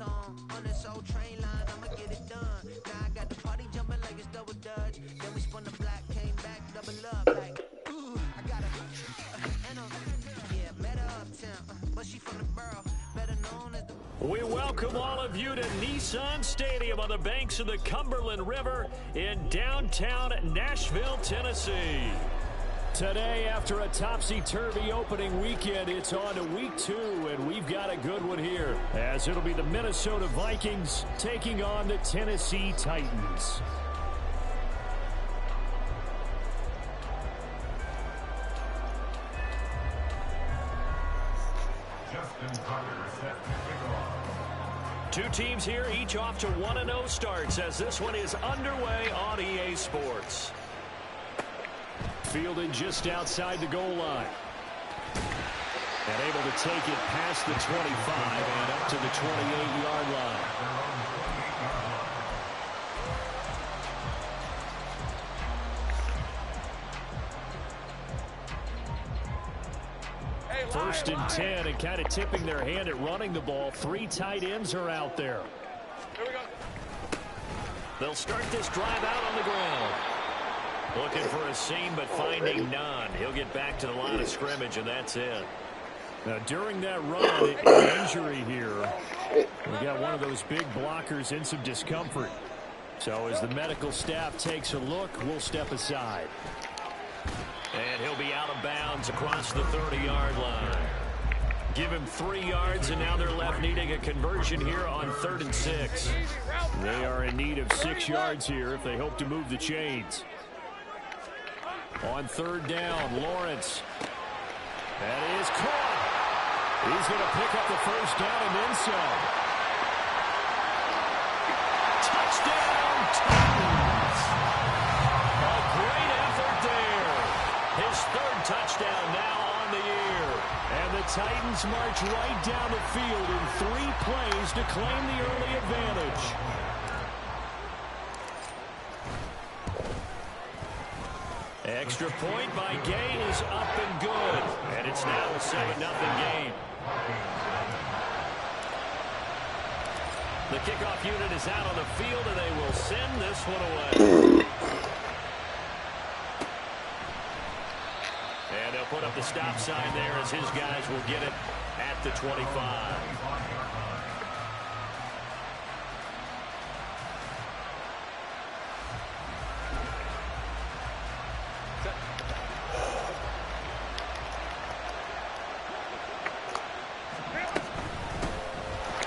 song on this old train line. I'ma get it done. Now I got the party jumping like it's double dutch. Then we spun the block, came back, double up like ooh. I got yeah, met her uptown, but she from the borough, better known as the. We welcome all of you to Nissan Stadium on the banks of the Cumberland River in downtown Nashville, Tennessee. Today, after a topsy-turvy opening weekend, it's on to week 2, and we've got a good one here, as it'll be the Minnesota Vikings taking on the Tennessee Titans. Two teams here, each off to 1-0 starts, as this one is underway on EA Sports. Fielded just outside the goal line. And able to take it past the 25 and up to the 28-yard line. First and 10, and kind of tipping their hand at running the ball. 3 tight ends are out there. Here we go. They'll start this drive out on the ground. Looking for a seam, but finding none. He'll get back to the line of scrimmage, and that's it. Now, during that run, an injury here. We got one of those big blockers in some discomfort. So as the medical staff takes a look, we'll step aside. And he'll be out of bounds across the 30-yard line. Give him 3 yards, and now they're left needing a conversion here on 3rd and 6. They are in need of 6 yards here if they hope to move the chains. On 3rd down, Lawrence. That is caught. He's going to pick up the 1st down and then some. Touchdown, Titans! A great effort there. His 3rd touchdown now on the year. And the Titans march right down the field in 3 plays to claim the early advantage. Extra point by Gay is up and good. And it's now a 7-0 game. The kickoff unit is out on the field, and they will send this one away. And they'll put up the stop sign there as his guys will get it at the 25.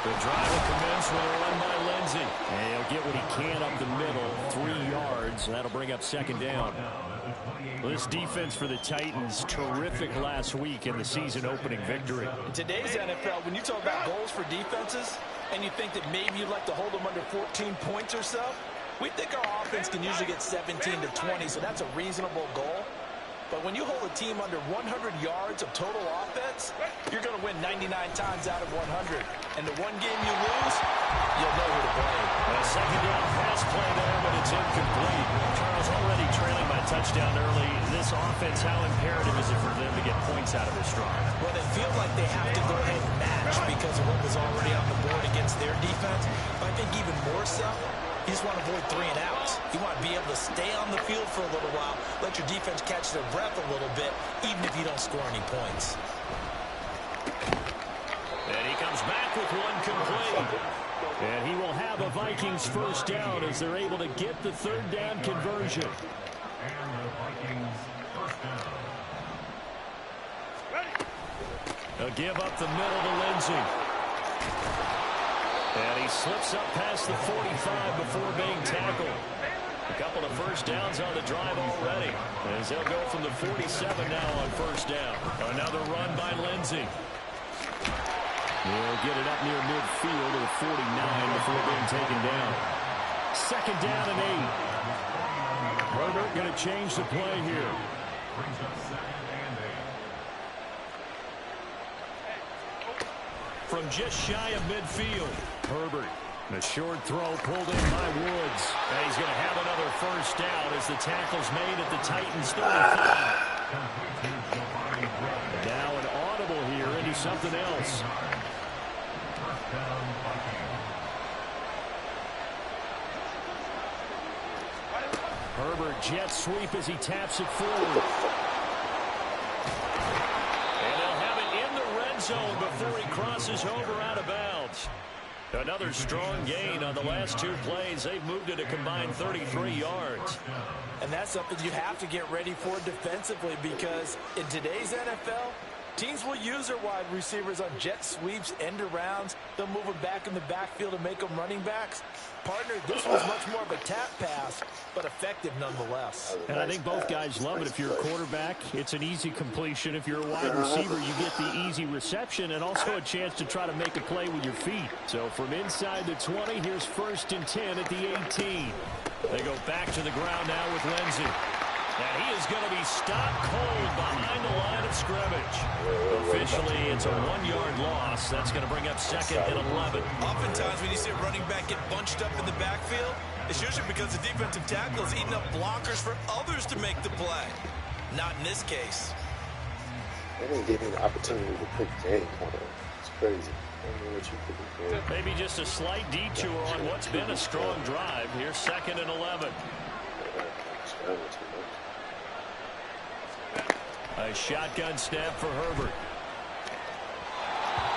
The drive will commence with a run by Lindsey. And he'll get what he can up the middle, 3 yards. That'll bring up 2nd down. This defense for the Titans, terrific last week in the season-opening victory. In today's NFL, when you talk about goals for defenses, and you think that maybe you'd like to hold them under 14 points or so, we think our offense can usually get 17 to 20, so that's a reasonable goal. But when you hold a team under 100 yards of total offense, you're going to win 99 times out of 100. And the one game you lose, you'll know who to blame. A 2nd down pass play there, but it's incomplete. Charles already trailing by touchdown early. This offense, how imperative is it for them to get points out of this drive? Well, they feel like they have to go ahead and match because of what was already on the board against their defense. But I think even more so, you just want to avoid 3 and outs. You want to be able to stay on the field for a little while, let your defense catch their breath a little bit, even if you don't score any points. And he comes back with one complete. And he will have a Vikings 1st down as they're able to get the 3rd down conversion. A give up the middle to Lindsey. And he slips up past the 45 before being tackled. A couple of 1st downs on the drive already, as they'll go from the 47 now on 1st down. Another run by Lindsey. He'll get it up near midfield to the 49 before being taken down. 2nd down and 8. Herbert going to change the play here. From just shy of midfield, Herbert. The short throw pulled in by Woods. And he's going to have another 1st down as the tackle's made at the Titans 35. Now an audible here into something else. Herbert jet sweep as he taps it forward. And they'll have it in the red zone before he crosses over out of bounds. Another strong gain on the last 2 plays. They've moved it a combined 33 yards. And that's something you have to get ready for defensively, because in today's NFL, teams will use their wide receivers on jet sweeps, end arounds. They'll move them back in the backfield and make them running backs. Partner, this was much more of a tap pass, but effective nonetheless. And I think both guys love it. If you're a quarterback, it's an easy completion. If you're a wide receiver, you get the easy reception and also a chance to try to make a play with your feet. So from inside the 20, here's 1st and 10 at the 18. They go back to the ground now with Lindsey. And he is going to be stopped cold behind the line of scrimmage. Officially, it's a 1-yard loss. That's going to bring up 2nd and 11. Oftentimes when you see a running back get bunched up in the backfield, it's usually because the defensive tackle is eating up blockers for others to make the play. Not in this case. They didn't give me the opportunity to pick the game corner. It's crazy. I don't know what you pick. Maybe just a slight detour on what's been a strong drive. Here's 2nd and 11. A shotgun snap for Herbert.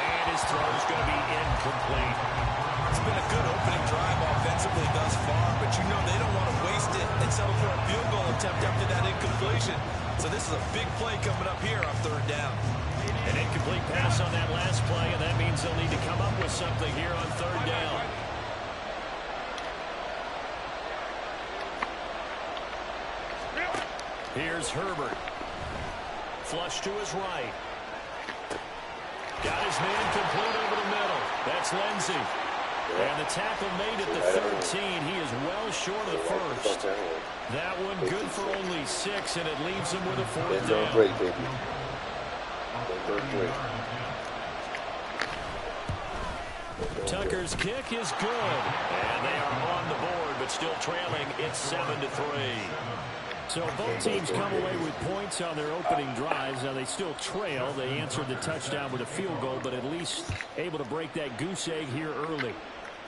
And his throw is going to be incomplete. It's been a good opening drive offensively thus far, but you know they don't want to waste it and settle for a field goal attempt after that incompletion. So this is a big play coming up here on 3rd down. An incomplete pass on that last play, and that means they'll need to come up with something here on 3rd down. Here's Herbert. Flush to his right. Got his man complete over the middle. That's Lindsey. And the tackle made at the 13. He is well short of the 1st. That one good for only 6, and it leaves him with a 4th down. Great, baby. Great. Tucker's kick is good. And they are on the board, but still trailing. It's 7-3. So both teams come away with points on their opening drives. Now they still trail. They answered the touchdown with a field goal, but at least able to break that goose egg here early.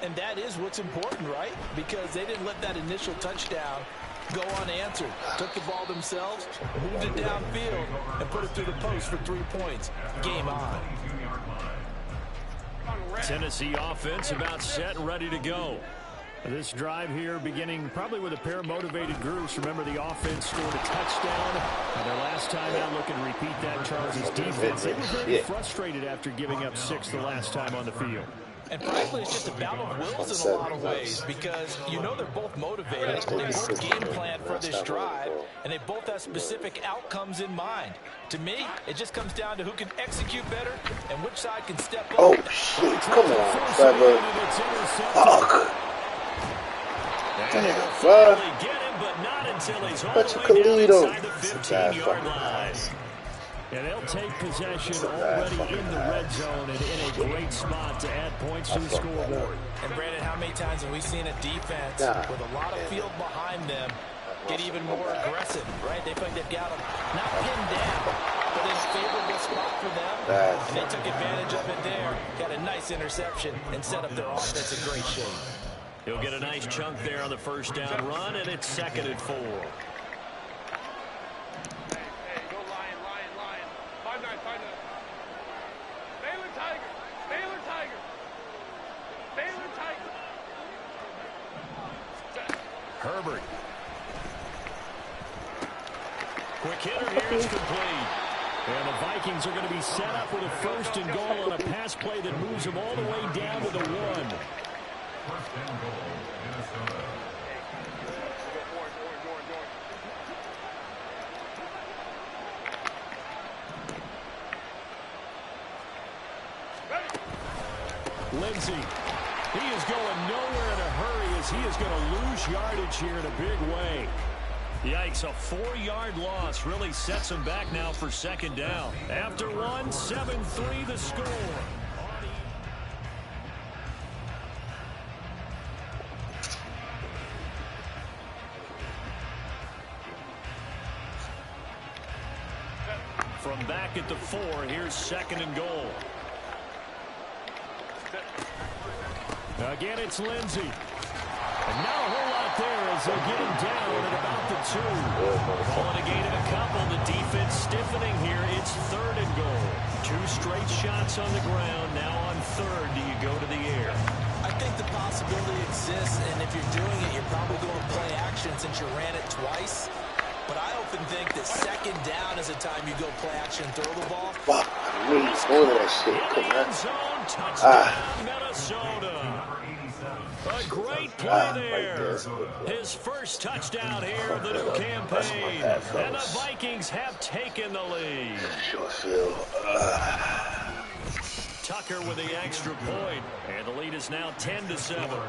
And that is what's important, right? Because they didn't let that initial touchdown go unanswered. Took the ball themselves, moved it downfield, and put it through the post for 3 points. Game on. Tennessee offense about set and ready to go. This drive here beginning probably with a pair of motivated groups. Remember, the offense scored a touchdown. And their last time out looking to repeat that. Chargers defense, they were very frustrated after giving up 6 the last time on the field. And frankly, it's just a battle of wills in a lot of ways, because you know they're both motivated. They both game plan for this drive, and they both have specific outcomes in mind. To me, it just comes down to who can execute better and which side can step up. Oh, shit. Come on, Trevor. Fuck. Damn, bro. But you can lead him. 15-yard line. And they'll take possession already in the red zone and in a great spot to add points to the scoreboard. And Brandon, how many times have we seen a defense with a lot of field behind them get even more aggressive, right? They think they've got them not pinned down, but in a favorable spot for them. And they took advantage of it there, got a nice interception, and set up their offense in great shape. He'll get a nice chunk there on the 1st down run, and it's 2nd and 4. Herbert. Quick hitter here is complete. And the Vikings are going to be set up with a 1st and goal on a pass play that moves them all the way down to the 1. 1st and goal, Minnesota. Lindsey. He is going nowhere in a hurry as he is going to lose yardage here in a big way. Yikes, a 4-yard loss really sets him back now for 2nd down. After 1, 7-3 the score. From back at the 4, here's 2nd and goal. Again, it's Lindsey. And not a whole lot there as they're getting down at about the 2. Calling a gain of a couple. The defense stiffening here. It's 3rd and goal. 2 straight shots on the ground. Now on 3rd, do you go to the air? I think the possibility exists, and if you're doing it, you're probably going play action since you ran it twice. But I often think that 2nd down is a time you go play action and throw the ball. Fuck, I really wanted that shit. Come on. Touchdown, Minnesota. A great play there. His first touchdown here of the new campaign. And the Vikings have taken the lead. Sure feel. Tucker with the extra point. And the lead is now 10-7.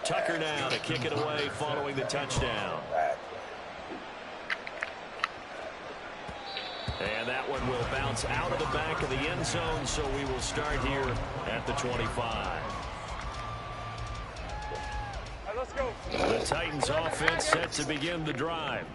Tucker now to kick it away following the touchdown. And that one will bounce out of the back of the end zone, so we will start here at the 25. Let's go. The Titans offense set to begin the drive.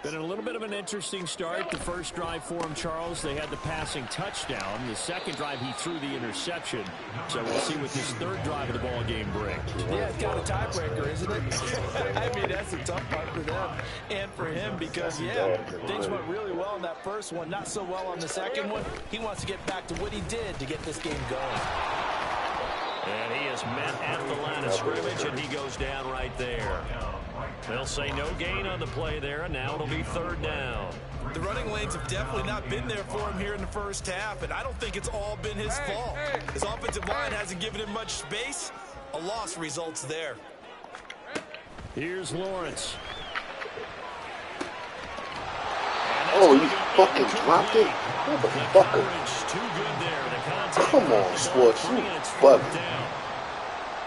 Been a little bit of an interesting start. The first drive for him, Charles, they had the passing touchdown. The second drive, he threw the interception. So we'll see what this 3rd drive of the ball game brings. Yeah, it's got a tiebreaker, isn't it? I mean, that's a tough part for them and for him because, yeah, things went really well in that first one, not so well on the second one. He wants to get back to what he did to get this game going. And he is met at the line of scrimmage, and he goes down right there. They'll say no gain on the play there, and now it'll be 3rd down. The running lanes have definitely not been there for him here in the first half, and I don't think it's all been his fault. His offensive line hasn't given him much space. A loss results there. Here's Lawrence. Oh, you fucking dropped it? Motherfucker. Come on, sports. You bugging.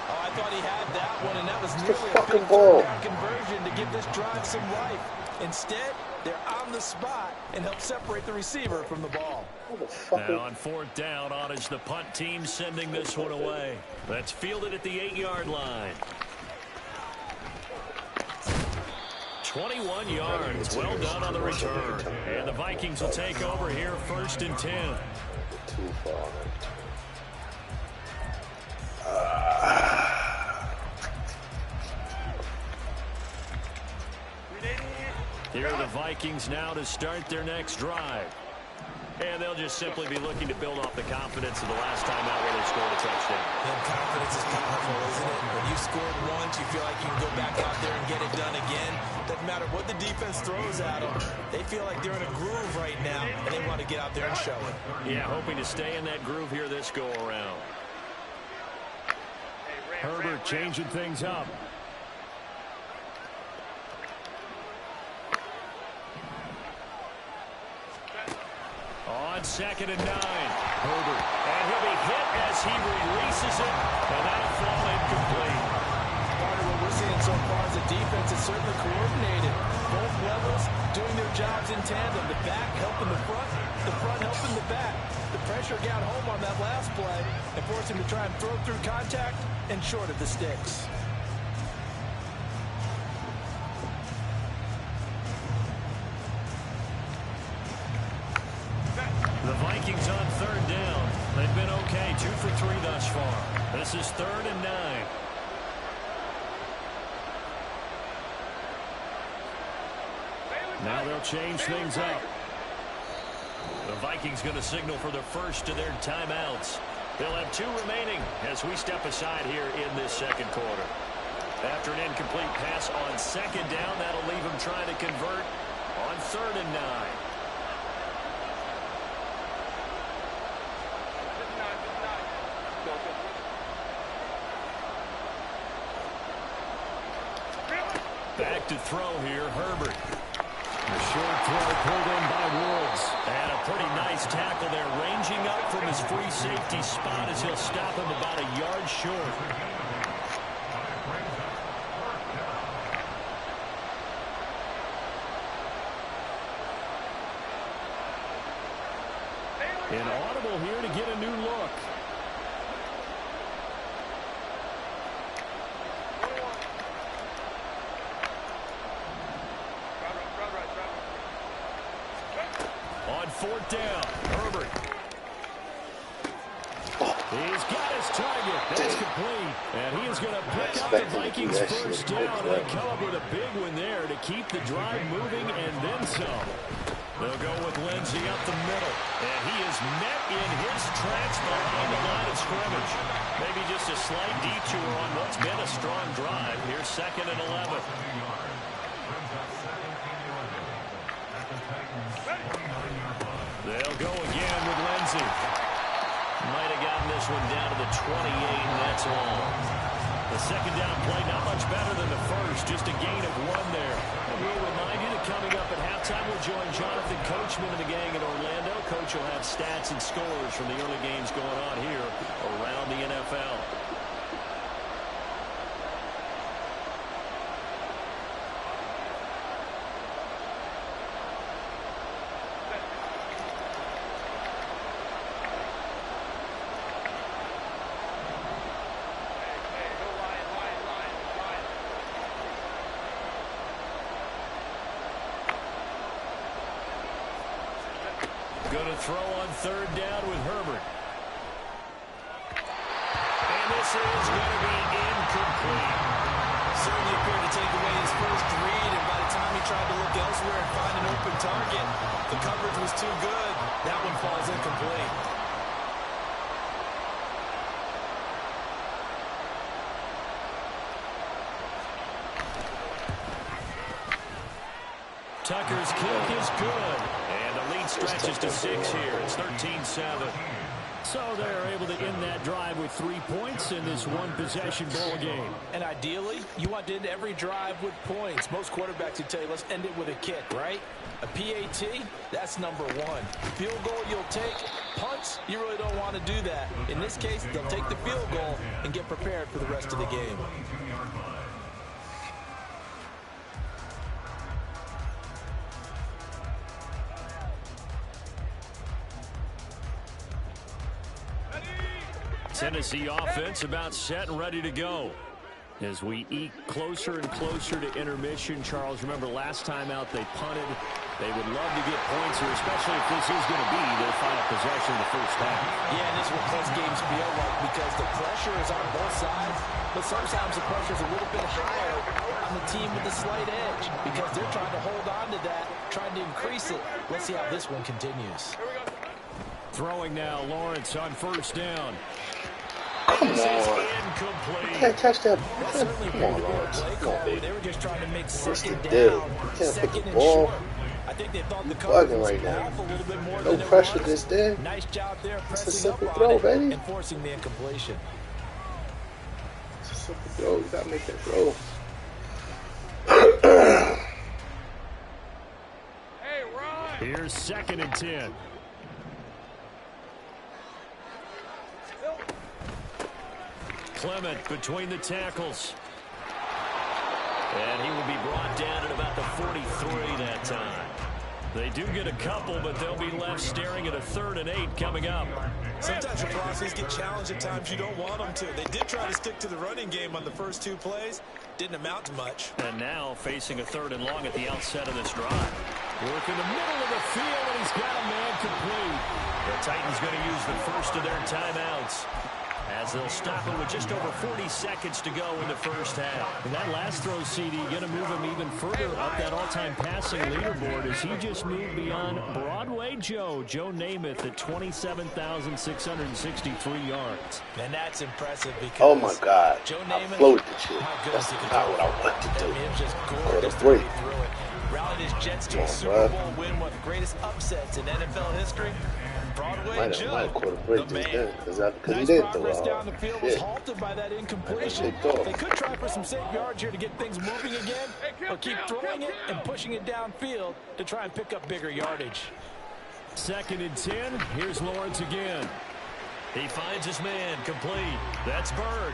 I thought he had that one, and that was nearly a fucking ball conversion to give this drive some life. Instead, they're on the spot and help separate the receiver from the ball. And on 4th down, on is the punt team sending this one away. That's fielded at the 8-yard line. 21 yards. Well done on the return. And the Vikings will take over here 1st and 10. Too far. Here are the Vikings now to start their next drive. And they'll just simply be looking to build off the confidence of the last time out where they scored a touchdown. And confidence is powerful, isn't it? When you scored once, you feel like you can go back out there and get it done again. Doesn't matter what the defense throws at them. They feel like they're in a groove right now, and they want to get out there and show it. Yeah, hoping to stay in that groove here this go-around. Herbert changing things up. On 2nd and 9. Herbert. And he'll be hit as he releases it. And that'll fall incomplete. Part of what we're seeing so far is the defense is certainly coordinated. Both levels doing their jobs in tandem. The back helping the front helping the back. The pressure got home on that last play and forced him to try and throw through contact and short of the sticks. The Vikings on 3rd down. They've been okay, 2 for 3 thus far. This is 3rd and 9. Now they'll change things up. The Vikings going to signal for the first of their timeouts. They'll have 2 remaining as we step aside here in this 2nd quarter. After an incomplete pass on 2nd down, that'll leave them trying to convert on 3rd and 9. Back to throw here, Herbert. The short throw pulled in by Woods. And a pretty nice tackle there, ranging up from his free safety spot as he'll stop him about a yard short. An audible here to get a new look. On 4th down, Herbert. He's got his target. That's complete. And he is going to pick up the Vikings first down. And they come up with a big one there to keep the drive moving and then some. They'll go with Lindsey up the middle. And he is met in his tracks behind the line of scrimmage. Maybe just a slight detour on what's been a strong drive. Here's 2nd and 11. They'll go again with Lindsey. Might have gotten this one down to the 28, and that's all. The second down play, not much better than the first, just a gain of 1 there. And we'll remind you that coming up at halftime, we'll join Jonathan Coachman and the gang in Orlando. Coach will have stats and scores from the early games going on here around the NFL. Going to throw on 3rd down with Herbert. And this is going to be incomplete. Certainly appeared to take away his first read, and by the time he tried to look elsewhere and find an open target, the coverage was too good. That one falls incomplete. Tucker's kick is good. And the lead stretches to 6 here. It's 13-7. So they're able to end that drive with 3 points in this one-possession ball game. And ideally, you want to end every drive with points. Most quarterbacks would tell you, let's end it with a kick, right? A PAT, that's number 1. Field goal you'll take. Punts, you really don't want to do that. In this case, they'll take the field goal and get prepared for the rest of the game. Tennessee offense about set and ready to go. As we eke closer and closer to intermission, Charles, remember last time out they punted. They would love to get points here, especially if this is going to be their final possession in the first half. Yeah, and this is what close games feel like because the pressure is on both sides, but sometimes the pressure is a little bit higher on the team with the slight edge because they're trying to hold on to that, trying to increase it. Let's see how this one continues. Throwing now, Lawrence on 1st down. Come on. Incomplete. You can't catch that. Come on, Lawrence. Come on, baby. They were just trying to make What's the 2nd deal? down, You can't pick 2nd the and ball. short. I think they thought the You coverage bugging was right now. off a little bit more No than it pressure was. this day. Nice job there It's a pressing simple up throw, on it baby. and forcing the incompletion. It's a simple throw. You gotta make that throw. Here's 2nd and 10. Clement between the tackles. And he will be brought down at about the 43 that time. They do get a couple, but they'll be left staring at a 3rd and 8 coming up. Sometimes your process get challenged at times you don't want them to. They did try to stick to the running game on the first 2 plays. Didn't amount to much. And now facing a 3rd and long at the outset of this drive. Work in the middle of the field, and he's got a man complete. The Titans going to use the first of their timeouts as they'll stop it with just over 40 seconds to go in the first half. And that last throw, CD, going to move him even further up that all-time passing leaderboard as he just moved beyond Broadway Joe Namath at 27,663 yards. And that's impressive because Oh my God. Joe I Namath, floated the shit. how good That's is he not can what I want to do. I mean, it was just Caught gorgeous a the way break. he threw it. Rallied his Jets to Come a on, Super bud. Bowl win, one of the greatest upsets in NFL history. Broadway Might Joe, have caught a break the just man. then. Because he Nice didn't progress throw down out. the field was Shit. halted by that incompletion. picked off. They could try for some safe yards here to get things moving again, or keep throwing it and pushing it downfield to try and pick up bigger yardage. 2nd and 10. Here's Lawrence again. He finds his man complete. That's Bird.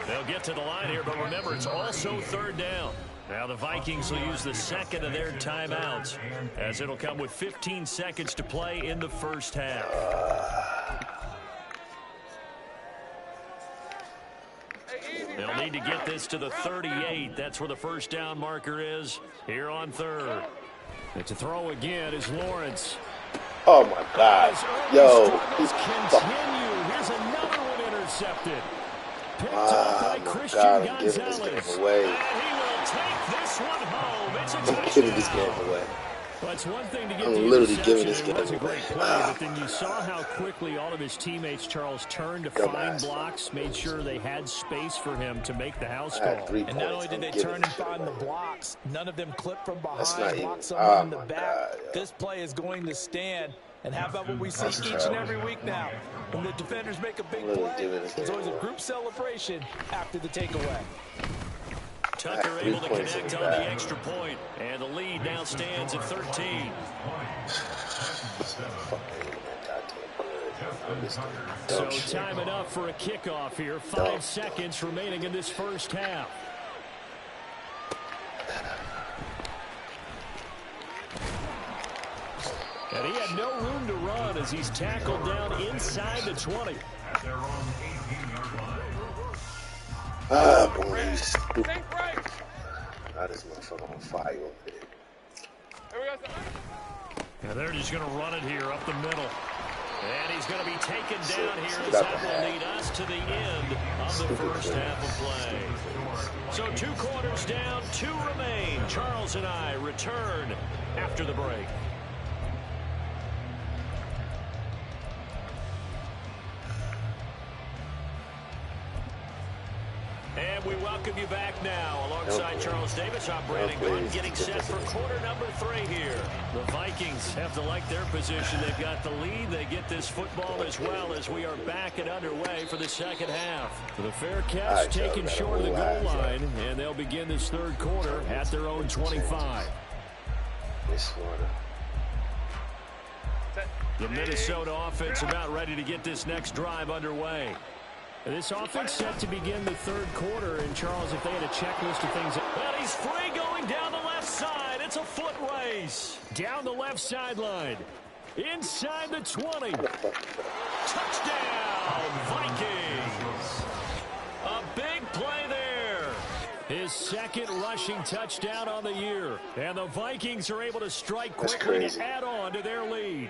They'll get to the line here, but remember, it's also 3rd down. Now the Vikings will use the 2nd of their timeouts as it'll come with 15 seconds to play in the first half. They'll need to get this to the 38. That's where the first down marker is here on 3rd. And to throw again is Lawrence. Oh my God. Yo. Struggles continue. Here's another intercepted. Picked off Ah, by my Christian God, I'm giving this Gonzalez. game away. And he will take this one home. It's a I'm giving this game touchdown. away. Well, it's one thing to get I'm the literally giving interception. this It was a game away. great play, but then you saw how quickly all of his teammates, Charles, turned to find blocks, made sure they had space for him to make the house call. And not only did they turn and find the blocks, none of them clipped from behind, blocked someone oh in the back. God, this play is going to stand. And how about what we see each and every week now? When the defenders make a big play, there's always a group celebration after the takeaway. Tucker able to connect on the extra point, and the lead now stands at 13. So time enough for a kickoff here. 5 seconds remaining in this first half. And he had no room to run as he's tackled down inside the 20. Ah, boy, you stupid. God, this motherfucker on fire over there. Now they're just going to run it here up the middle. And he's going to be taken down here as that will lead us to the end of the first half of play. So 2 quarters down, 2 remain. Charles and I return after the break. And we welcome you back now. Alongside Charles Davis, I'm Brandon Gunn, getting set for quarter number 3 here. The Vikings have to like their position. They've got the lead. They get this football as well as we are back and underway for the second half. The fair catch taken short of the goal line, and they'll begin this third quarter at their own 25. The Minnesota offense about ready to get this next drive underway. This offense set to begin the third quarter, and Charles, if they had a checklist of things... Well, he's free going down the left side. It's a foot race. Down the left sideline. Inside the 20. Touchdown, Vikings. A big play there. His second rushing touchdown on the year. And the Vikings are able to strike quickly to add on to their lead.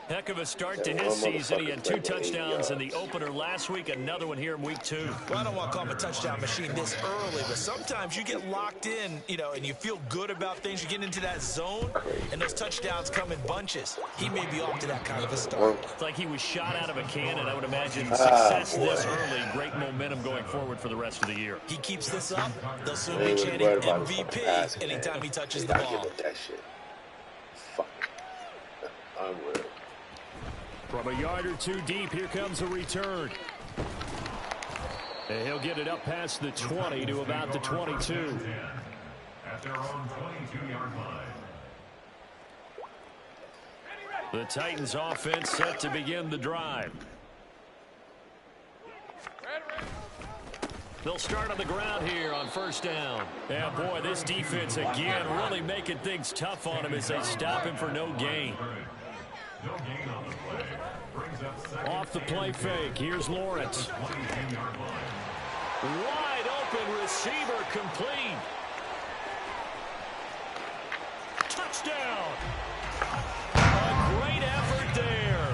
Heck of a start to his season. He had 2 touchdowns in the opener last week, another one here in week 2. Well, I don't want to call him a touchdown machine this early, but sometimes you get locked in, and you feel good about things. You get into that zone, and those touchdowns come in bunches. He may be off to that kind of a start. It's like he was shot out of a cannon. I would imagine success this early. Great momentum going forward for the rest of the year. He keeps this up, they'll soon be chanting MVP anytime he touches the ball. I'm worried. From a yard or 2 deep, here comes a return. And he'll get it up past the 20 to about the 22. At their own 22-yard line. The Titans offense set to begin the drive. They'll start on the ground here on first down. Yeah, boy, this defense again really making things tough on him as they stop him for no gain. No gain on the play. Brings up second. Off the play fake, here's Lawrence. 22-yard line. Wide open receiver complete. Touchdown. A great effort there.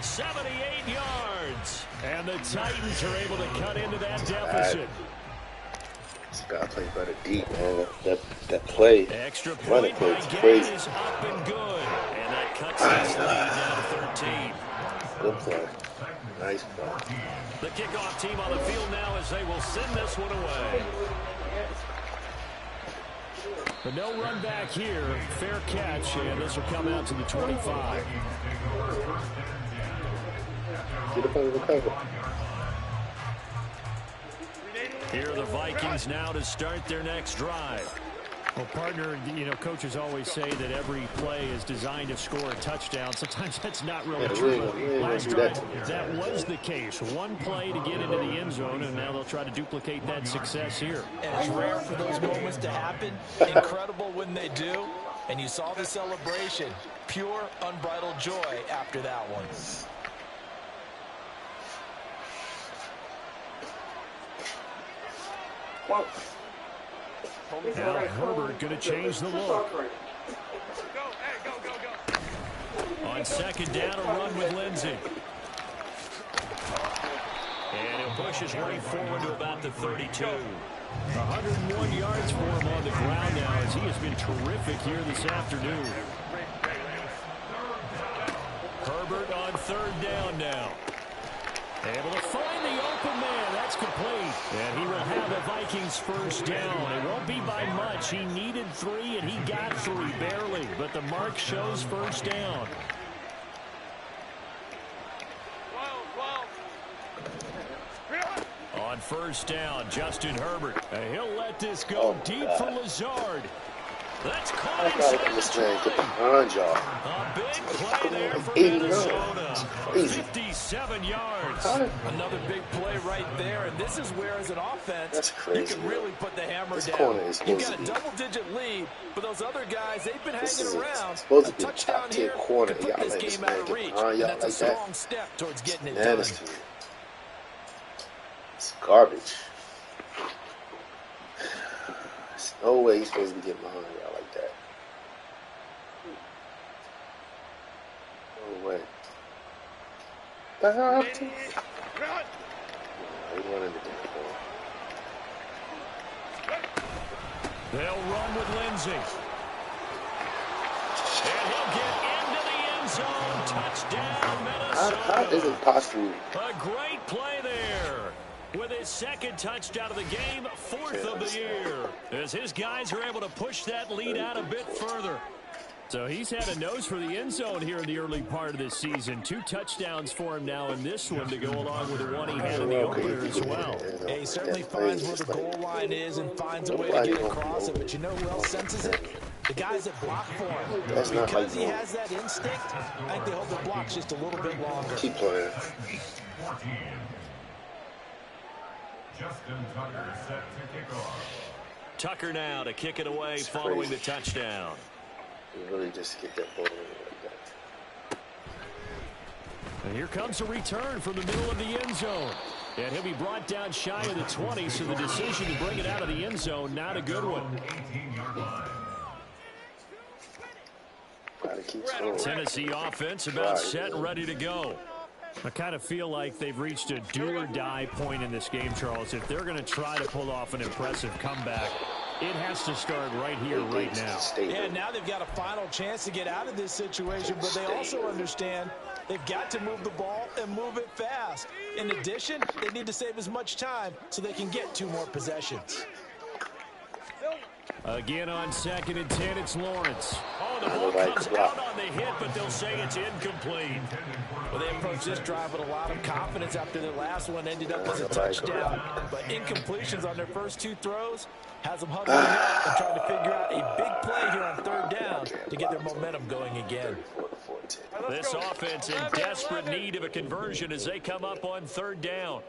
78 yards. And the Titans are able to cut into that deficit. This guy plays better deep, man. That play. Extra point by Gain is up and good. And that cuts this lead down to 13. Good play. Nice play. The kickoff team on the field now as they will send this one away. But no run back here. Fair catch, and this will come out to the 25. Get up under the cover. Here are the Vikings now to start their next drive. Well, partner, coaches always say that every play is designed to score a touchdown. Sometimes that's not really true. Last drive, that was the case. One play to get into the end zone, and now they'll try to duplicate that success here. And it's rare for those moments to happen. Incredible when they do. And you saw the celebration. Pure, unbridled joy after that one. Now Herbert going to change the look. On second down, a run with Lindsey. push his way forward to about the 32. 101 yards for him on the ground now as he has been terrific here this afternoon. Herbert on third down now. Able to find the open man. That's complete. And he will have the Vikings first down. It won't be by much. He needed 3, and he got 3, barely. But the mark shows first down. On first down, Justin Herbert. And he'll let this go deep for Lazard. That's caught inside the 20. A big play there for Minnesota. 57 yards. Another big play right there. And this is where, as an offense, you can really put the hammer down. You've got a double-digit lead, but those other guys, they've been hanging around. A touchdown here could put this game out of reach. And that's a strong step towards getting it done. It's garbage. There's no way he's supposed to be getting behind y'all like that. No way. He's running the damn ball. They'll run with Lindsey. And he'll get into the end zone. Touchdown, Minnesota. How is it possible? A great play there. With his second touchdown of the game, 4th of the year. As his guys are able to push that lead out a bit further. So he's had a nose for the end zone here in the early part of this season. 2 touchdowns for him now in this one to go along with the one he had in the opener as well. Yeah, he certainly finds where the goal line is and finds a way to get across it. But you know who else senses it? The guys that block for him. Because he has that instinct, I think they hold the blocks just a little bit longer. Keep playing. Justin Tucker set to kick off. Tucker now to kick it away following the touchdown. You really just get that ball like that. And here comes a return from the middle of the end zone. And he'll be brought down shy of the 20, so the decision to bring it out of the end zone, not a good one. 18-yard line. Gotta keep scoring. Tennessee offense about set and ready to go. I kind of feel like they've reached a do-or-die point in this game, Charles. If they're going to try to pull off an impressive comeback, it has to start right here, right now. Yeah, now they've got a final chance to get out of this situation, but they also understand they've got to move the ball and move it fast. In addition, they need to save as much time so they can get 2 more possessions. Again on 2nd and 10, it's Lawrence. Oh, the ball comes out on the hit, but they'll say it's incomplete. Well, they approached this drive with a lot of confidence after their last one ended up as a touchdown. But incompletions on their first 2 throws has them huddling up and trying to figure out a big play here on 3rd down to get their momentum going again. This offense in desperate need of a conversion as they come up on 3rd down.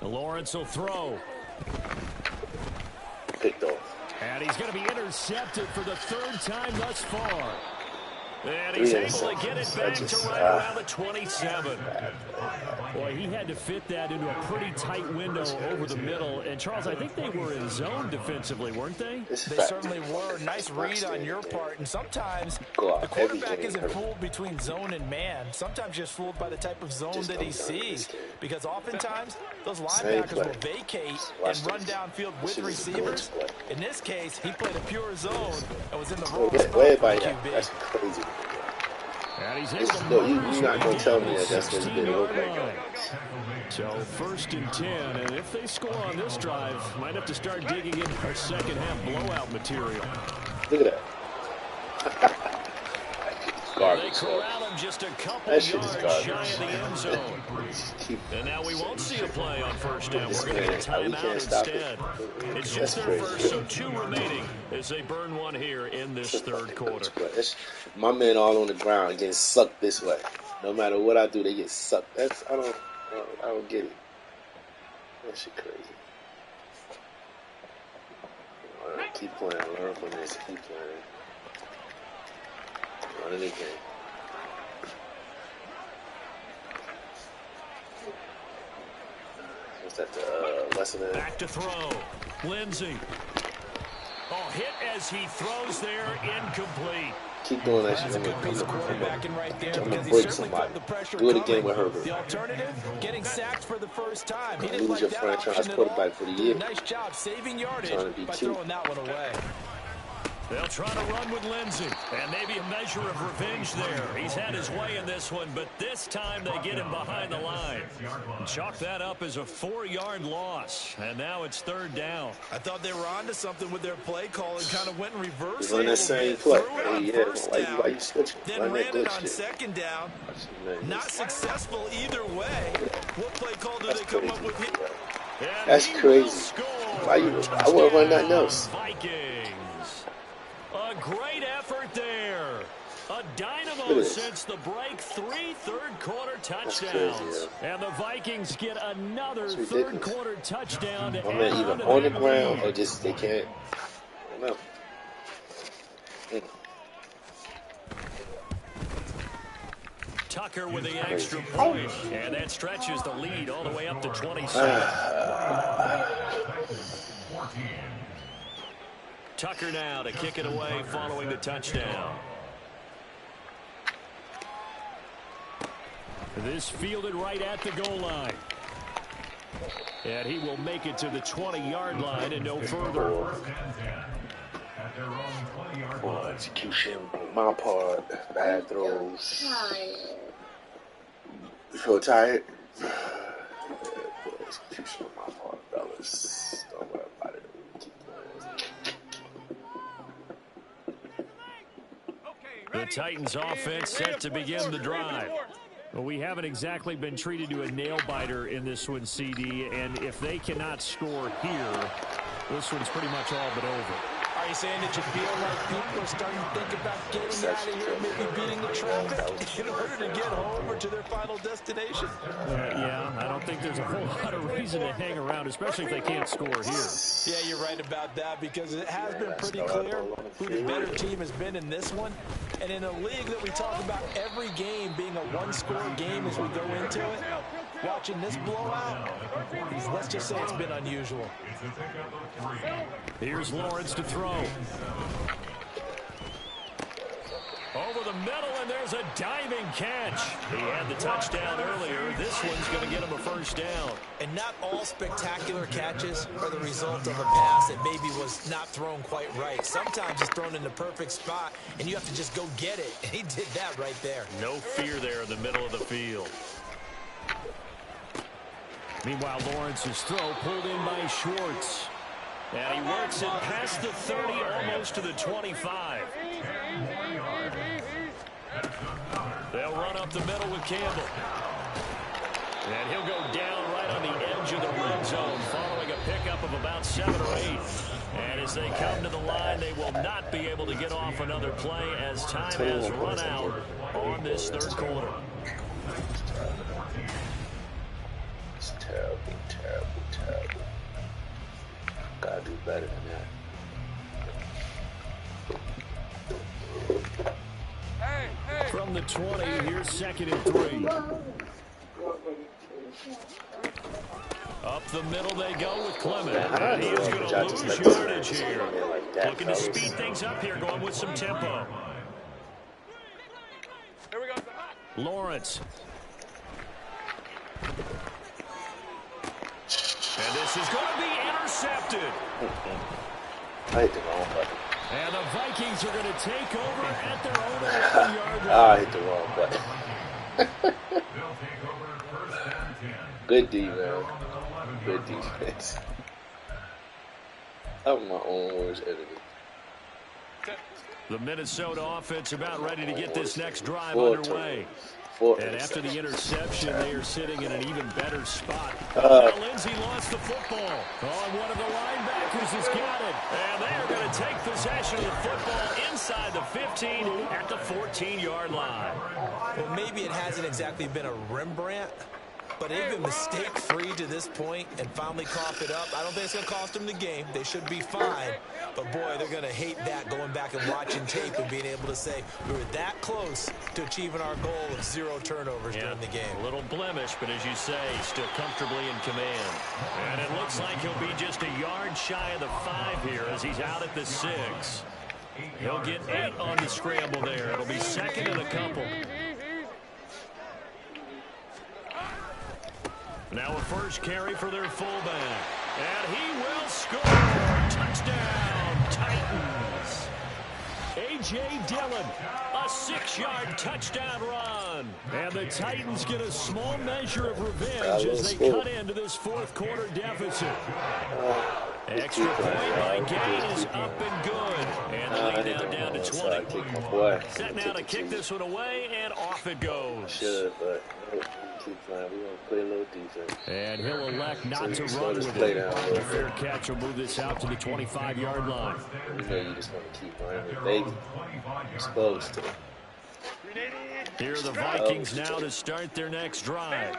Lawrence will throw. Picked off. And he's going to be intercepted for the 3rd time thus far. And he's able to get it back to right around the 27. Boy, he had to fit that into a pretty tight window over the middle. And, Charles, I think they were in zone defensively, weren't they? They certainly were. Nice read on your part. And sometimes the quarterback isn't fooled between zone and man. Sometimes just fooled by the type of zone that he sees. Because oftentimes, those linebackers will vacate and run downfield with receivers. In this case, he played a pure zone and was in the wrong spot for QB. That's crazy. And he's able to you're not going to tell me that that's what's been open. So 1st and 10, and if they score on this drive, might have to start digging in for second half blowout material. Look at that. They corral him just a couple yards shy of the end zone. And now we won't see a play on 1st down. We're going to get a timeout instead. It's just their first, so 2 remaining as they burn one here in this 3rd quarter. My men all on the ground getting sucked this way. No matter what I do, they get sucked. I don't get it. That shit crazy. Keep playing. Learn from this. Keep playing. Run it again. What's that, lesson in? Back to throw. Lindsey. Oh, hit as he throws there, incomplete. Keep doing that shit. That's a good piece of quarterbacking right there because he break certainly somebody. felt the pressure Do it coming. again with Herbert. The alternative, getting sacked for the first time. He didn't Lose like your that franchise option at quarterback all. for the Did year. a nice job saving yardage Trying to be by cute. throwing that one away. They'll try to run with Lindsey, and maybe a measure of revenge there. He's had his way in this one, but this time they get him behind the line. Chalk that up as a 4-yard loss, and now it's 3rd down. I thought they were onto something with their play call and kind of went in reverse. Run that same play. Threw it on Hey, yeah. first Why down, you switching? then Run that ran it glitch on shit. 2nd down. Man, Not successful either way. What play call do that's they come crazy. up with here? And That's he will crazy. score. Why you? I wouldn't run nothing else. Vikings. A great effort there. A dynamo Look at this. since the break. 3 third-quarter That's touchdowns. crazy, And the Vikings get another That's ridiculous. third-quarter touchdown to I add mean, on either to on the that ground lead. or just they can't. I don't know. Tucker with the extra point, and that stretches the lead all the way up to 27. Tucker now to kick it away following the touchdown. This fielded right at the goal line. And he will make it to the 20-yard line and no further. Poor execution on my part. Bad throws. You feel tired? Poor execution on my part, fellas. Don't worry about it. Keep going. The Titans offense set to begin the drive. Well, we haven't exactly been treated to a nail-biter in this one, CD, and if they cannot score here, this one's pretty much all but over. Are you saying that you feel like people are starting to think about getting out of here, maybe beating the traffic in order to get home or to their final destination? Yeah, I don't think there's a whole lot of reason to hang around, especially if they can't score here. Yeah, you're right about that because it has been pretty clear who the better team has been in this one. And in a league that we talk about every game being a one-score game as we go into it, watching this blowout, let's just say it's been unusual. Here's Lawrence to throw. Over the middle, and there's a diving catch. He had the touchdown earlier. This one's going to get him a first down. And not all spectacular catches are the result of a pass that maybe was not thrown quite right. Sometimes it's thrown in the perfect spot, and you have to just go get it. And he did that right there. No fear there in the middle of the field. Meanwhile, Lawrence's throw pulled in by Schwartz. And he works it past the 30, almost to the 25. They'll run up the middle with Campbell. And he'll go down right on the edge of the red zone following a pickup of about 7 or 8. And as they come to the line, they will not be able to get off another play as time has run out on this third quarter. It's terrible, terrible, terrible. Gotta do better than that. From the 20, here's 2nd and 3. Up the middle they go with Clement. And he is going to lose yardage here. Looking to speed things up here, going with some tempo. Here we go. Lawrence. And this is going to be intercepted. I hit the wrong button. And the Vikings are going to take over at their own 11-yard line. I hit the wrong button. Good D, man. Good defense. I'm my own worst enemy. The Minnesota offense about ready to get this next drive underway. And after the interception, they are sitting in an even better spot. Now Lindsey lost the football. On one of the linebackers has got it. And they are going to take possession of the football inside the 15 at the 14-yard line. Well, maybe it hasn't exactly been a Rembrandt, but they've been mistake-free to this point and finally coughed it up. I don't think it's going to cost them the game. They should be fine. But, boy, they're going to hate that going back and watching tape and being able to say we were that close to achieving our goal of 0 turnovers during the game. A little blemish, but as you say, still comfortably in command. And it looks like he'll be just a yard shy of the 5 here as he's out at the 6. He'll get 8 on the scramble there. It'll be second and a couple. Now a first carry for their fullback. And he will score. Touchdown, Titans. A.J. Dillon, a 6-yard touchdown run. And the Titans get a small measure of revenge as they cut into this fourth quarter deficit. Extra point by Gain is up and good. And the lead down to 20. Set now to kick this one away, and off it goes. Should, but keep playing. We're going to play a little defense. And he'll elect not to run with it. A fair catch will move this out to the 25-yard line. You know you just want to keep running with baby. You're supposed to. Here are the Vikings now to start their next drive.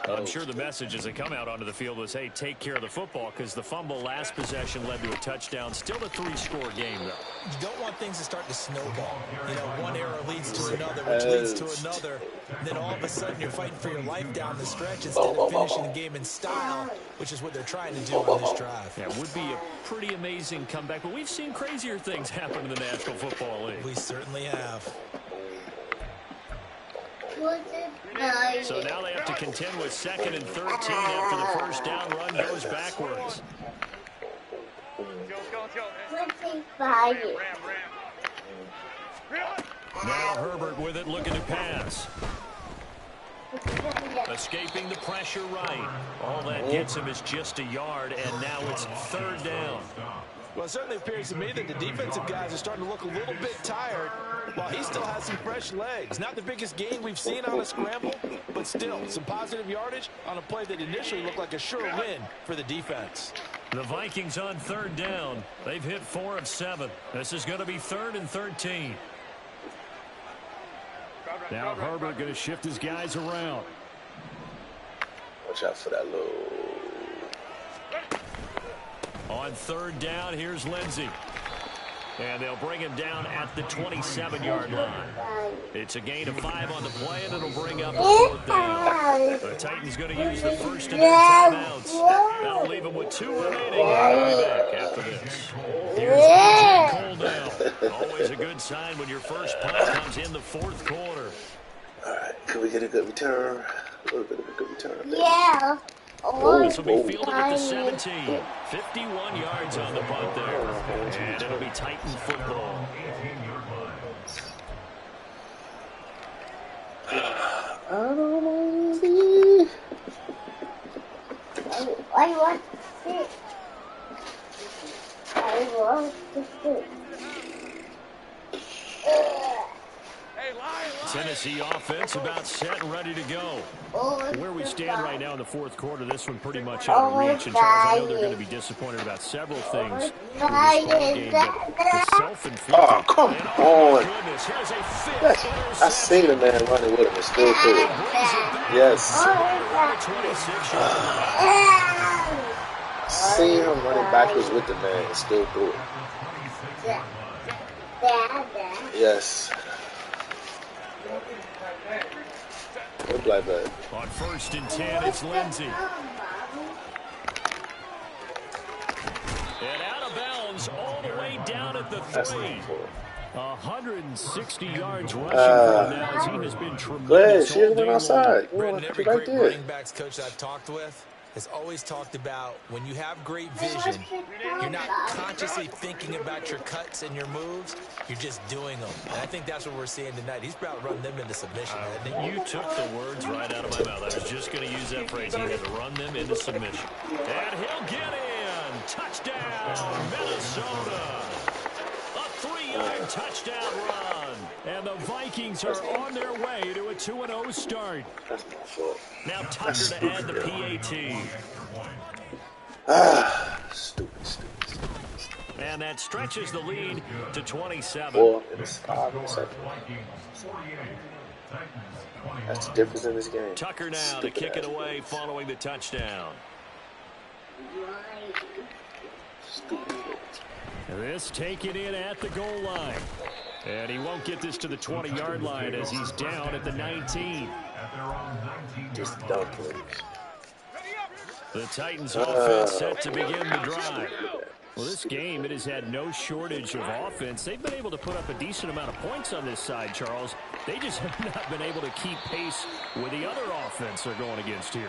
I'm sure the message as they come out onto the field was, hey, take care of the football, because the fumble last possession led to a touchdown. Still a 3-score game, though. You don't want things to start to snowball. You know, one error leads to another, which leads to another. And then all of a sudden you're fighting for your life down the stretch instead of finishing the game in style, which is what they're trying to do on this drive. Yeah, it would be a pretty amazing comeback, but we've seen crazier things happen in the National Football League. We certainly have. So now they have to contend with 2nd and 13 after the first down run goes backwards. Now Herbert with it, looking to pass. Escaping the pressure right. All that gets him is just a yard, and now it's 3rd down. Well, it certainly appears to me that the defensive guys are starting to look a little bit tired while he still has some fresh legs. Not the biggest gain we've seen on a scramble, but still some positive yardage on a play that initially looked like a sure win for the defense. The Vikings on 3rd down. They've hit 4 of 7. This is going to be 3rd and 13. Now Herbert going to shift his guys around. Watch out for that low. On 3rd down, here's Lindsey. And they'll bring him down at the 27-yard line. It's a gain of 5 on the play, and it'll bring up a 4th down. The Titans going to use the first of their timeouts. That'll leave them with 2 remaining. I'll be back after this. Here's A.J. Cole now. Always a good sign when your first punt comes in the 4th quarter. All right, can we get a good return? A little bit of a good return. Yeah. This will be fielded at the 17. 51 yards on the punt there. And it'll be Titan football. I want to sit. I want to sit. Tennessee offense about set and ready to go. Where we stand right now in the 4th quarter, this one pretty much out of reach. And Charles, I know they're going to be disappointed about several things in this ball game, but the self-inflicted. Oh, come on. I seen the man running with him and still threw it. Yes. Seen him running backwards with the man and still threw it. Yes. Look like that. On 1st and 10, it's Lindsey. And out of bounds all the way down at the 3. 160 yards rushing for him now as he has been tremendous. She went outside. Brendan, every great running backs coach I've talked with has always talked about when you have great vision, you're not consciously thinking about your cuts and your moves, you're just doing them. And I think that's what we're seeing tonight. He's about to run them into submission. You took the words right out of my mouth. I was just going to use that phrase. He had to run them into submission. And he'll get in. Touchdown, Minnesota. A 3-yard touchdown run. And the Vikings are on their way to a 2-0 start. Now Tucker to add the PAT. Stupid. And that stretches the lead to 27. 4 in the 5 in the 2nd. That's the difference in this game. Tucker now to kick it away following the touchdown. Stupid. This taken in at the goal line. And he won't get this to the 20-yard line as he's down at the 19. Just dumb plays. The Titans offense set to begin the drive. Well, this game, it has had no shortage of offense. They've been able to put up a decent amount of points on this side, Charles. They just have not been able to keep pace with the other offense they're going against here.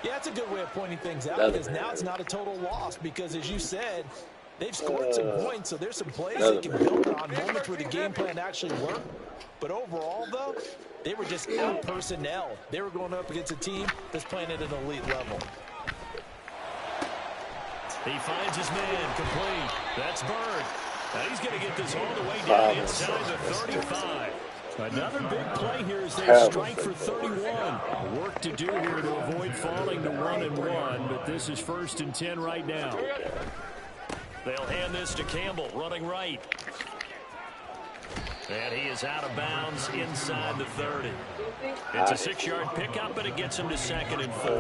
Yeah, that's a good way of pointing things out because now it's not a total loss because, as you said, they've scored some points, so there's some plays they can build on, moments where the game plan actually worked. But overall, though, they were just out-personnel. They were going up against a team that's playing at an elite level. He finds his man complete. That's Bird. Now he's going to get this all the way down inside the 35. Another big play here as they strike for 31. Work to do here to avoid falling to 1-1, but this is 1st and 10 right now. They'll hand this to Campbell, running right. And he is out of bounds inside the 30. It's a 6-yard pickup, but it gets him to 2nd and 4.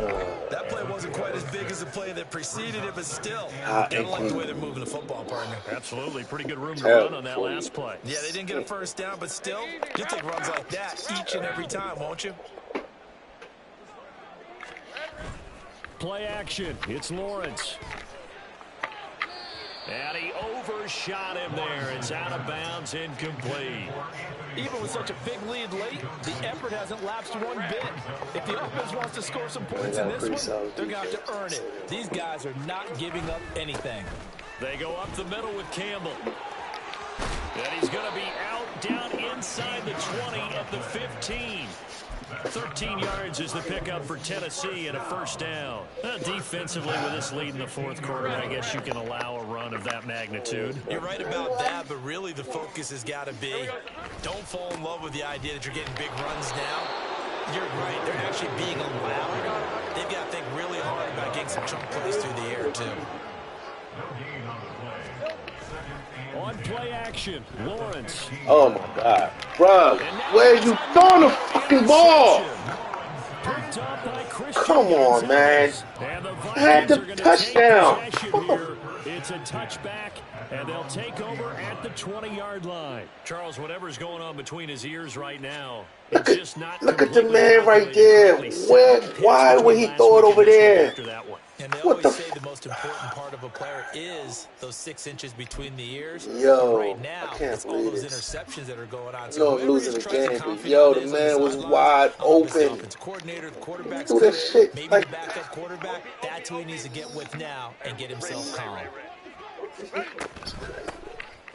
That play wasn't quite as big as the play that preceded it, but still, gotta like the way they're moving the football, partner. Absolutely. Pretty good room to run on that last play. Yeah, they didn't get a first down, but still, you take runs like that each and every time, won't you? Play action. It's Lawrence. And he overshot him there. It's out of bounds, incomplete. Even with such a big lead late, the effort hasn't lapsed one bit. If the offense wants to score some points in this one, they're going to have to earn it. These guys are not giving up anything. They go up the middle with Campbell. And he's going to be out down inside the 20 at the 15. 13 yards is the pickup for Tennessee and a first down. Defensively, with this lead in the 4th quarter, I guess you can allow a run of that magnitude. You're right about that, but really the focus has got to be don't fall in love with the idea that you're getting big runs now. You're right. They're actually being allowed. They've got to think really hard about getting some chunk plays through the air, too. On play action, Lawrence. Oh, my God. Bro, where you throwing the fucking ball? Come on, man. I had the touchdown. It's a touchback, and they'll take over at the 20-yard line. Charles, whatever's going on between his ears right now, it's just not. Look at the man right there. Why would he throw it over there? And they always say the most important part of a player is those 6 inches between the ears. Yo, right now, I can't it's all believe those this. interceptions that are going on. So losing the game, but yo, the man was wide open. The coordinator, the quarterback's do that shit maybe like the backup quarterback. That's who he needs to get with now and get himself calm.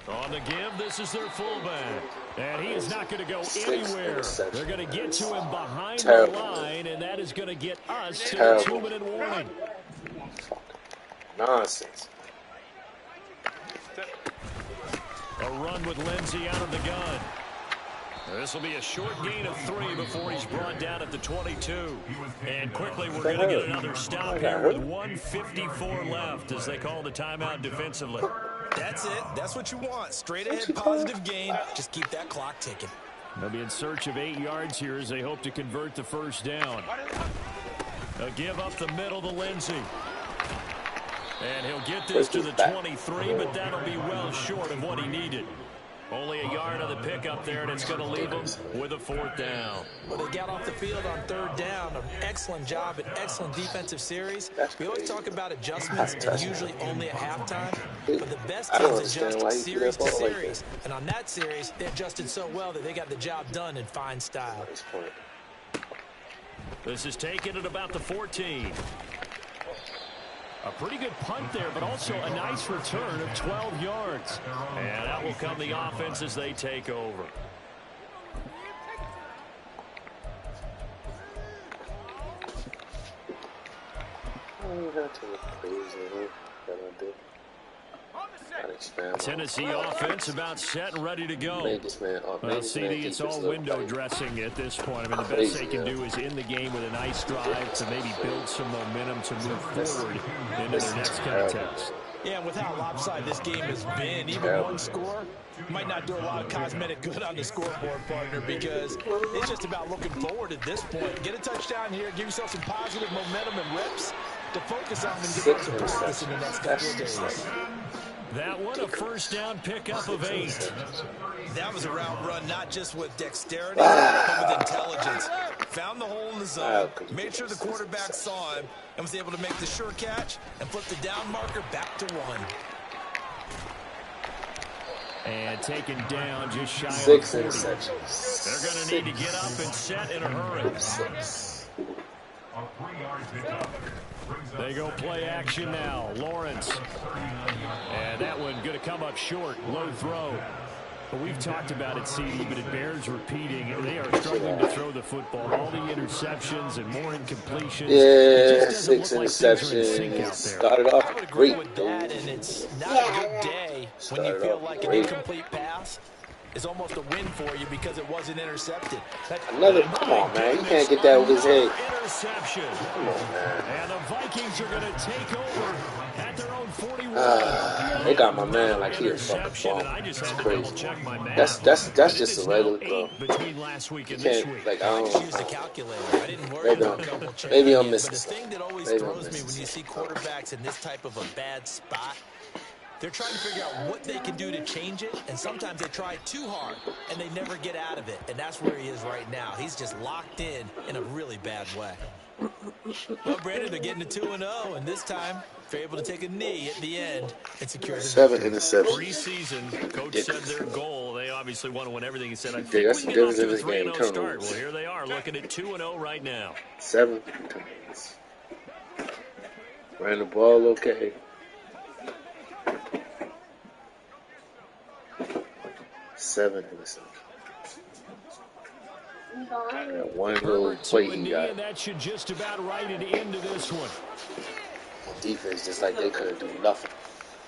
On the give, this is their fullback. And he is not going to go anywhere. They're going to get to him behind the line, and that is going to get us to a 2-minute warning. Nonsense. A run with Lindsey out of the gun. This will be a short gain of 3 before he's brought down at the 22. And quickly, we're going to get another stop here with 1:54 left as they call the timeout defensively. That's it. That's what you want. Straight ahead, positive gain. Just keep that clock ticking. They'll be in search of 8 yards here as they hope to convert the first down. They'll give up the middle to Lindsey. And he'll get this to the 23, but that'll be well short of what he needed. Only a yard on the pickup there, and it's going to leave them with a 4th down. Well, they got off the field on 3rd down. An excellent job, an excellent defensive series. We always talk about adjustments, and usually only at halftime. But the best teams adjust series to series. And on that series, they adjusted so well that they got the job done in fine style. This is taken at about the 14. A pretty good punt there, but also a nice return of 12 yards. And that will come the offense as they take over. Tennessee offense about set and ready to go. Well, CD, it's all window dressing at this point. I mean, the best they can do is end the game with a nice drive to maybe build some momentum to move forward into their next contest. Yeah, and with how lopsided this game has been, even one score might not do a lot of cosmetic good on the scoreboard, partner, because it's just about looking forward at this point. Get a touchdown here, give yourself some positive momentum and reps to focus on and get back to practice in the next couple of days. That one, a first down pickup of 8. That was a route run, not just with dexterity, but with intelligence. Found the hole in the zone, made sure the quarterback saw him, and was able to make the sure catch and flip the down marker back to 1. And taken down just shy of 6 40. interceptions. They're going to need to get up and set in a hurry. 6. A 3-yard pickup. Brings up They go play action now. Lawrence. 39-yard. And that one going to come up short. Low throw. But we've talked about it, CD, but it bears repeating. They are struggling to throw the football. All the interceptions and more incompletions. Yeah, 6 interceptions. Started I off would agree great, with dude. that, and it's not a good day when you Started feel off like an great. incomplete pass is almost a win for you because it wasn't intercepted. Another, come on, man. You can't get that with his head. Interception. Come on, man. And the Vikings are going to take over at their own 41. They got my man like he a fucking Interception, bum. and I just It's had to crazy. double-check my math. That's But it just is a regular now throw. 8 between last week You and this can't, week. like, I I just used the don't. calculator. I didn't worry Maybe about I'm, double checking maybe I'm it. missing But the thing something. that always Maybe I'm throws me missing when you see something. quarterbacks in this type of a bad spot, they're trying to figure out what they can do to change it, and sometimes they try too hard, and they never get out of it, and that's where he is right now. He's just locked in a really bad way. Well, Brandon, they're getting to 2-0, and this time they're able to take a knee at the end and secure the 7 victory. interceptions. Preseason, coach said their goal. They obviously want to win everything. He said, I Yeah, think that's we the can get off difference to in a this game. 3-0 start. Turnovers. Well, here they are looking at 2-0 right now. 7 times. Ran the ball okay. 7 interceptions. That one little Herbert to play a he knee, got. and that should just about write it into this one. Defense just like they couldn't do nothing.